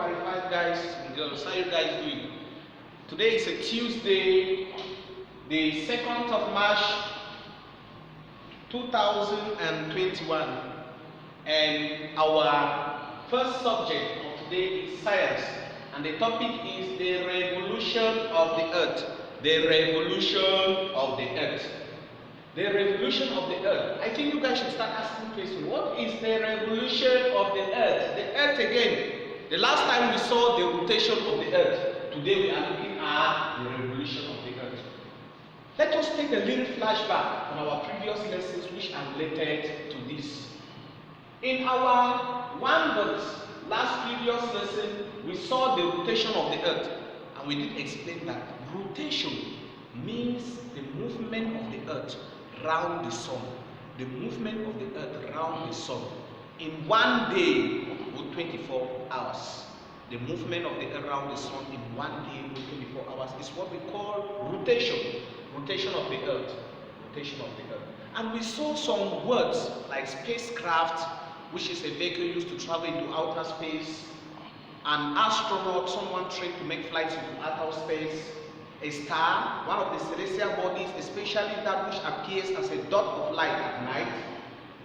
qualified guys and girls. How you guys doing? Today is a Tuesday, the 2nd of March 2021, and our first subject of today is science, and the topic is the revolution of the earth. The revolution of the earth. The revolution of the earth. I think you guys should start asking questions. What is the revolution of the earth? The earth again. The last time we saw the rotation of the earth. Today we are looking at the revolution of the earth. Let us take a little flashback on our previous lessons which are related to this. In our last previous lesson, we saw the rotation of the earth, and we did explain that rotation means the movement of the earth round the sun. The movement of the earth round the sun in one day or 24 hours. The movement of the earth around the sun in one day or 24 hours is what we call rotation. Rotation of the earth. Rotation of the earth. And we saw some words like spacecraft, which is a vehicle used to travel into outer space, an astronaut, someone trained to make flights into outer space, a star, one of the celestial bodies, especially that which appears as a dot of light at night,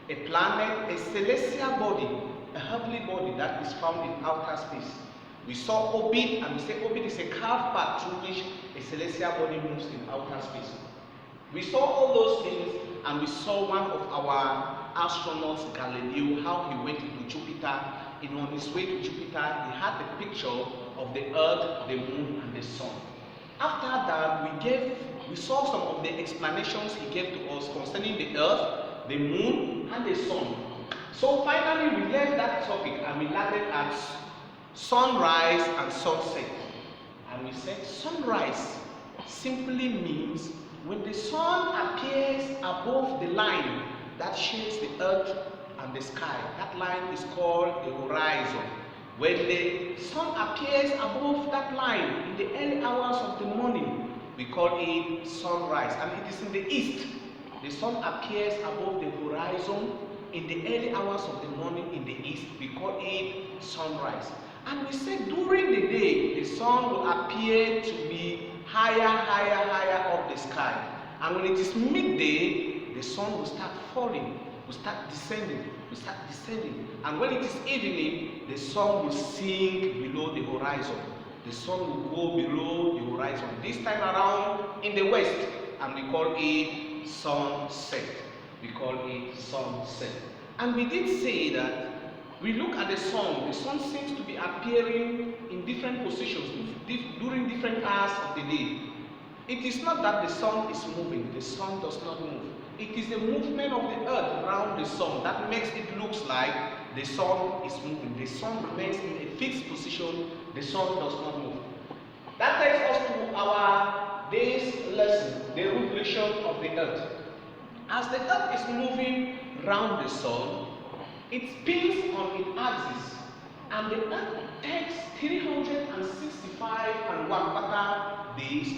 a planet, a celestial body, a heavenly body that is found in outer space. We saw orbit, and we say orbit is a curved path through which a celestial body moves in outer space. We saw all those things, and we saw one of our astronauts, Galileo, how he went into Jupiter. And on his way to Jupiter, he had the picture of the earth, the moon, and the sun. After that, we saw some of the explanations he gave to us concerning the earth, the moon, and the sun. So finally, we left that topic and we landed at sunrise and sunset. And we said sunrise simply means when the sun appears above the line that shades the earth and the sky. That line is called the horizon. When the sun appears above that line in the early hours of the morning, we call it sunrise. And it is in the east. The sun appears above the horizon in the early hours of the morning in the east. We call it sunrise. And we said during the day, the sun will appear to be higher up the sky. And when it is midday, the sun will start falling, will start descending. And when it is evening, the sun will sink below the horizon. The sun will go below the horizon. This time around in the west, and we call it sunset. We call it sunset. And we did say that we look at the sun seems to be appearing in different positions during different hours of the day. It is not that the sun is moving, the sun does not move. It is the movement of the earth around the sun that makes it look like the sun is moving. The sun remains in a fixed position, the sun does not move. That takes us to our day's lesson, the revolution of the earth. As the earth is moving around the sun, it spins on its axis, and the earth takes 365 and 1/4 days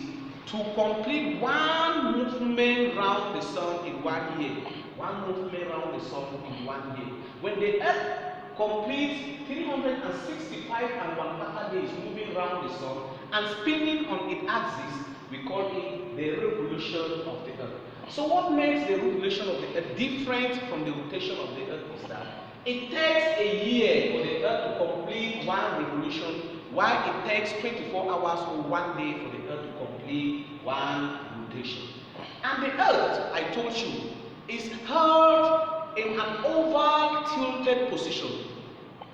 to complete one movement around the sun in 1 year. One movement around the sun in 1 year. When the earth completes 365 and 1/4 days moving around the sun and spinning on its axis, we call it the revolution of the earth. So what makes the revolution of the earth different from the rotation of the earth is that it takes a year for the earth to complete one revolution, while it takes 24 hours or 1 day for the earth to complete one rotation. And the earth, I told you, is held in an oval tilted position,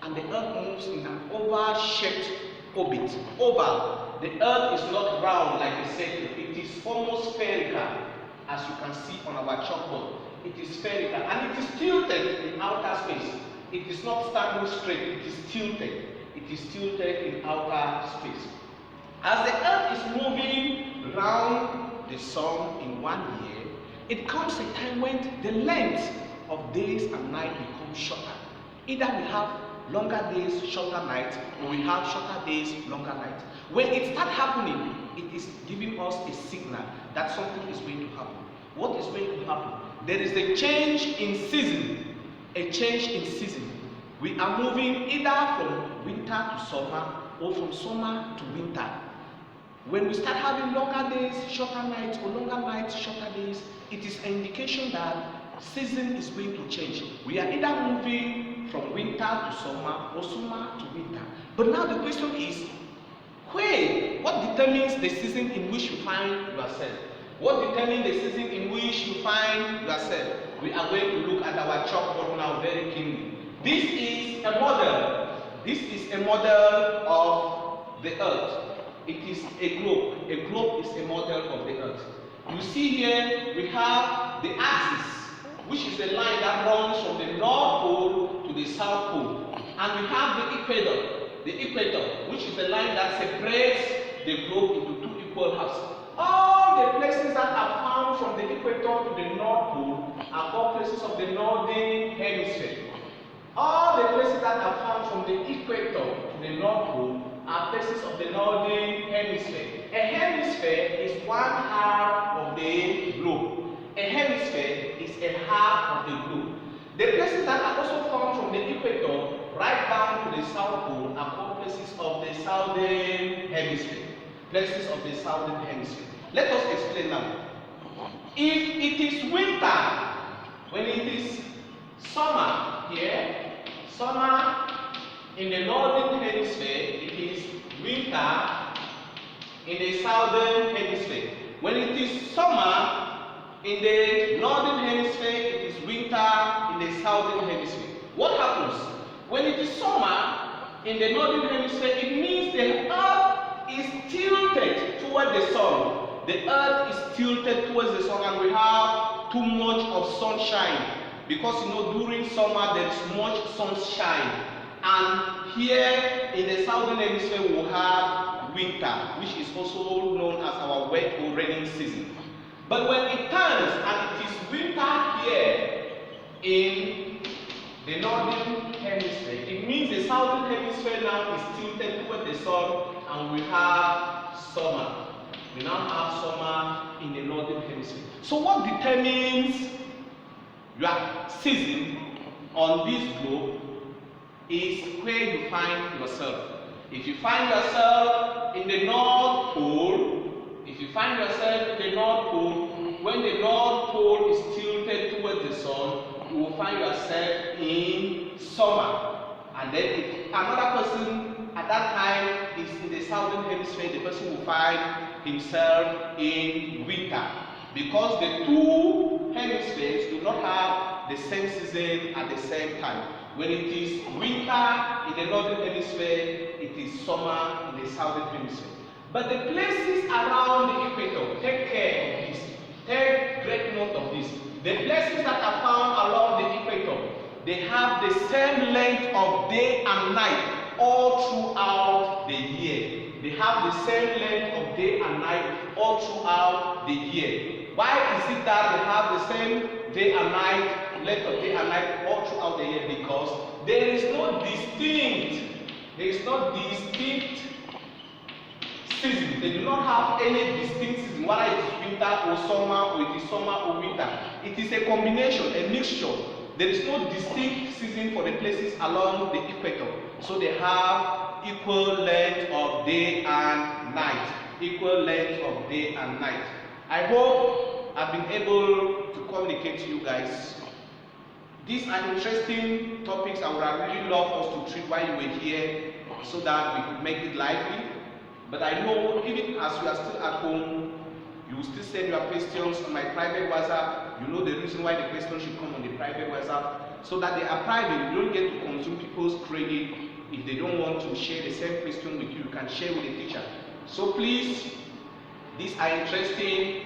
and the earth moves in an oval shaped orbit. Oval. The earth is not round like a circle, it is almost spherical, as you can see on our chalkboard. It is spherical, and it is tilted in outer space. It is not standing straight, it is tilted. It is tilted in outer space. As the earth is moving around the sun in 1 year, it comes a time when the length of days and night becomes shorter. Either we have longer days, shorter nights, or we have shorter days, longer nights. When it starts happening, it is giving us a signal that something is going to happen. What is going to happen? There is a change in season. A change in season. We are moving either from winter to summer or from summer to winter. When we start having longer days, shorter nights, or longer nights, shorter days, it is an indication that season is going to change. We are either moving from winter to summer or summer to winter. But now the question is, what determines the season in which you find yourself? What determines the season in which you find yourself? We are going to look at our chalkboard now very keenly. This is a model. This is a model of the earth. It is a globe. A globe is a model of the earth. You see here we have the axis, which is a line that runs from the North Pole to the South Pole. And we have the equator, which is a line that separates the globe into two equal halves. All the places that are found from the equator to the North Pole are called places of the Northern Hemisphere. All the places that are found from the equator to the North Pole are places of the Northern Hemisphere. A hemisphere is one half of the globe. A hemisphere is a half of the globe. The places that are also found from the equator right down to the South Pole are called places of the Southern Hemisphere. Places of the Southern Hemisphere. Let us explain now. If it is winter, when it is summer here, summer in the Northern Hemisphere, it is winter in the Southern Hemisphere. When it is summer in the Northern Hemisphere, it is winter in the Southern Hemisphere. What happens? When it is summer in the Northern Hemisphere, it means the earth is tilted toward the sun. The earth is tilted towards the sun, and we have too much of sunshine. Because during summer there is much sunshine. And here in the Southern Hemisphere we will have winter, which is also known as our wet or raining season. But when it turns and it is winter here in the Northern Hemisphere, it means the Southern Hemisphere now is tilted toward the sun, and we have summer. We now have summer in the Northern Hemisphere. So what determines your season on this globe is where you find yourself. If you find yourself in the North Pole, when the North Pole is tilted towards the sun, you will find yourself in summer. And then if another person at that time is in the Southern Hemisphere, the person will find himself in winter. Because the two hemispheres do not have the same season at the same time. When it is winter in the Northern Hemisphere, it is summer in the Southern Hemisphere. But the places around the equator, take care of this. Take great note of this. The places that are found along the equator, they have the same length of day and night all throughout the year. They have the same length of day and night all throughout the year. Why is it that they have the same day and night, length of day and night all throughout the year? Because there is no distinct season. They do not have any distinct season, whether it is winter or summer, or it is summer or winter. It is a combination, a mixture. There is no distinct season for the places along the equator. So they have equal length of day and night. Equal length of day and night. I hope I've been able to communicate to you guys. These are interesting topics I would have really loved us to treat while you were here, so that we could make it lively. But I know even as you are still at home, you will still send your questions on my private WhatsApp. You know the reason why the questions should come on the private WhatsApp, so that they are private. You don't get to consume people's credit. If they don't want to share the same question with you, you can share with the teacher. So please, these are interesting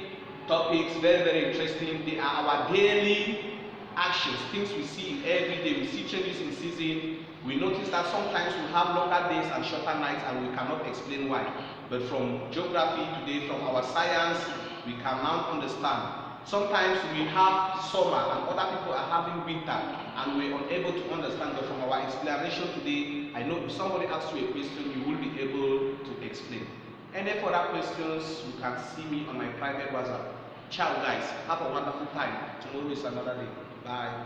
topics, very, very interesting. They are our daily actions, things we see every day. We see changes in season. We notice that sometimes we have longer days and shorter nights, and we cannot explain why. But from geography today, from our science, we can now understand. Sometimes we have summer and other people are having winter, and we're unable to understand. But from our explanation today, I know if somebody asks you a question, you will be able to explain. Any further questions, you can see me on my private WhatsApp. Ciao guys, have a wonderful time. Tomorrow is another day. Bye.